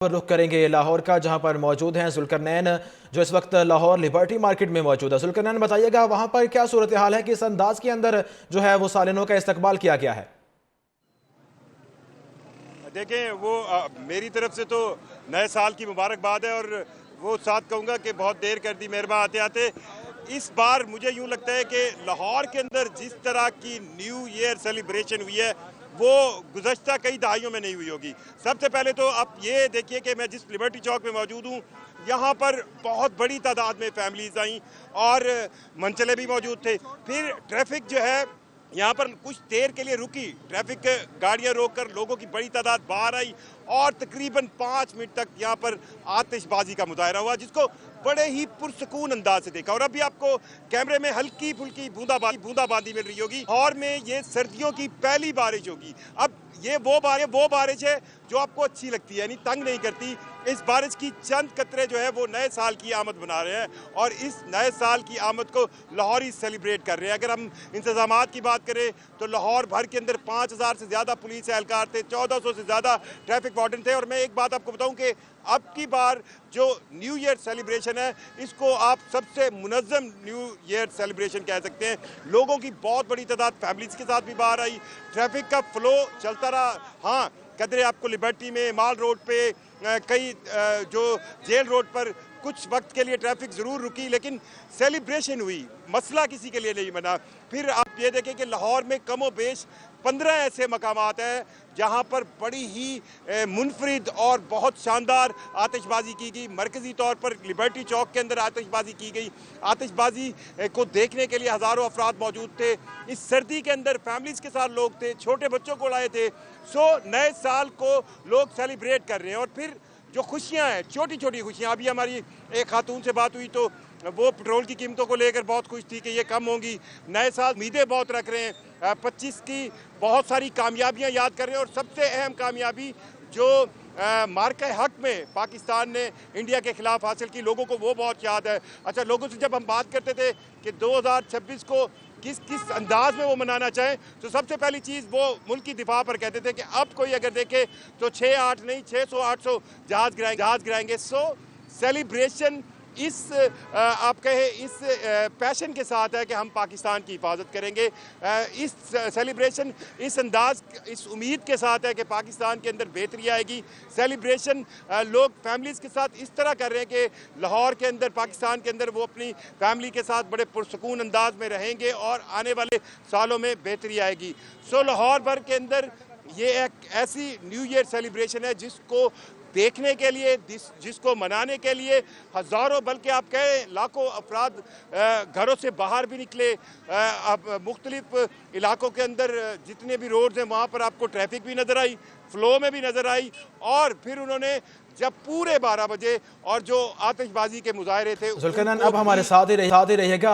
रुख करेंगे लाहौर का, जहां पर मौजूद हैं जुल्करनैन, जो इस वक्त लाहौर लिबर्टी मार्केट में मौजूद है। जुल्करनैन, बताइएगा वहां पर क्या सूरत हाल है, किस अंदाज के अंदर जो है वो सालिनों का इस्तकबाल किया गया है? देखें, वो मेरी तरफ से तो नए साल की मुबारकबाद है, और वो साथ कहूँगा कि बहुत देर कर दी मेहरबान आते आते। इस बार मुझे यूँ लगता है कि लाहौर के अंदर जिस तरह की न्यू ईयर सेलिब्रेशन हुई है वो गुज़श्ता कई दहाइयों में नहीं हुई होगी। सबसे पहले तो आप ये देखिए कि मैं जिस लिबर्टी चौक में मौजूद हूँ, यहाँ पर बहुत बड़ी तादाद में फैमिलीज आई और मनचले भी मौजूद थे। फिर ट्रैफिक जो है यहाँ पर कुछ देर के लिए रुकी, ट्रैफिक गाड़ियाँ रोककर लोगों की बड़ी तादाद बाहर आई और तकरीबन 5 मिनट तक यहाँ पर आतिशबाजी का मुजाहरा हुआ, जिसको बड़े ही पुरसकून अंदाज से देखा। और अभी आपको कैमरे में हल्की फुल्की बूंदाबांदी मिल रही होगी। और में ये सर्दियों की पहली बारिश होगी। अब ये वो बारिश है जो आपको अच्छी लगती है, यानी तंग नहीं करती। इस बारिश की चंद कतरे जो है वो नए साल की आमद बना रहे हैं, और इस नए साल की आमद को लाहौरी सेलिब्रेट कर रहे हैं। अगर हम इंतजामात की बात करें तो लाहौर भर के अंदर 5000 से ज़्यादा पुलिस एहलकार थे, 1400 से ज़्यादा ट्रैफिक वार्डन थे। और मैं एक बात आपको बताऊं कि अब की बार जो न्यू ईयर सेलिब्रेशन है, इसको आप सबसे मुनज़्ज़म न्यू ईयर सेलिब्रेशन कह सकते हैं। लोगों की बहुत बड़ी तादाद फैमिलीज के साथ भी बाहर आई, ट्रैफिक का फ्लो चलता रहा। हाँ, कदरे आपको लिबर्टी में, माल रोड पे, कई जो जेल रोड पर कुछ वक्त के लिए ट्रैफिक ज़रूर रुकी, लेकिन सेलिब्रेशन हुई, मसला किसी के लिए नहीं बना। फिर आप ये देखें कि लाहौर में कमो बेश 15 ऐसे मकामात हैं जहाँ पर बड़ी ही मुनफरिद और बहुत शानदार आतिशबाजी की गई। मरकज़ी तौर पर लिबर्टी चौक के अंदर आतिशबाजी की गई। आतिशबाजी को देखने के लिए हज़ारों अफराद मौजूद थे। इस सर्दी के अंदर फैमिलीज़ के साथ लोग थे, छोटे बच्चों को लाए थे। नए साल को लोग सेलिब्रेट कर रहे हैं। और फिर जो खुशियाँ हैं, छोटी छोटी खुशियाँ, अभी हमारी एक खातून से बात हुई तो वो पेट्रोल की कीमतों को लेकर बहुत खुश थी कि ये कम होंगी। नए साल उम्मीदें बहुत रख रहे हैं। 25 की बहुत सारी कामयाबियां याद कर रहे हैं, और सबसे अहम कामयाबी जो मार्का हक में पाकिस्तान ने इंडिया के खिलाफ हासिल की, लोगों को वो बहुत याद है। अच्छा, लोगों से जब हम बात करते थे कि 2026 को किस किस अंदाज में वो मनाना चाहें, तो सबसे पहली चीज़ वो मुल्क की दिफा पर कहते थे कि अब कोई अगर देखे तो 6-8 नहीं, 600-800 जहाज गिराएंगे। सेलिब्रेशन इस आप कहें इस पैशन के साथ है कि हम पाकिस्तान की हिफाजत करेंगे। इस सेलिब्रेशन इस अंदाज, इस उम्मीद के साथ है कि पाकिस्तान के अंदर बेहतरी आएगी। सेलिब्रेशन लोग फैमिलीज़ के साथ इस तरह कर रहे हैं कि लाहौर के अंदर, पाकिस्तान के अंदर वो अपनी फैमिली के साथ बड़े पुरसकून अंदाज में रहेंगे और आने वाले सालों में बेहतरी आएगी। लाहौर भर के अंदर ये एक ऐसी न्यू ईयर सेलिब्रेशन है जिसको देखने के लिए, जिसको मनाने के लिए हज़ारों, बल्कि आप कहें लाखों अफराद घरों से बाहर भी निकले। अब मुख्तलिफ इलाकों के अंदर जितने भी रोड्स हैं वहाँ पर आपको ट्रैफिक भी नज़र आई, फ्लो में भी नज़र आई। और फिर उन्होंने जब पूरे 12 बजे और जो आतिशबाजी के मुजाहरे थे, जुल्करनैन, अब हमारे साथ ही रहिएगा।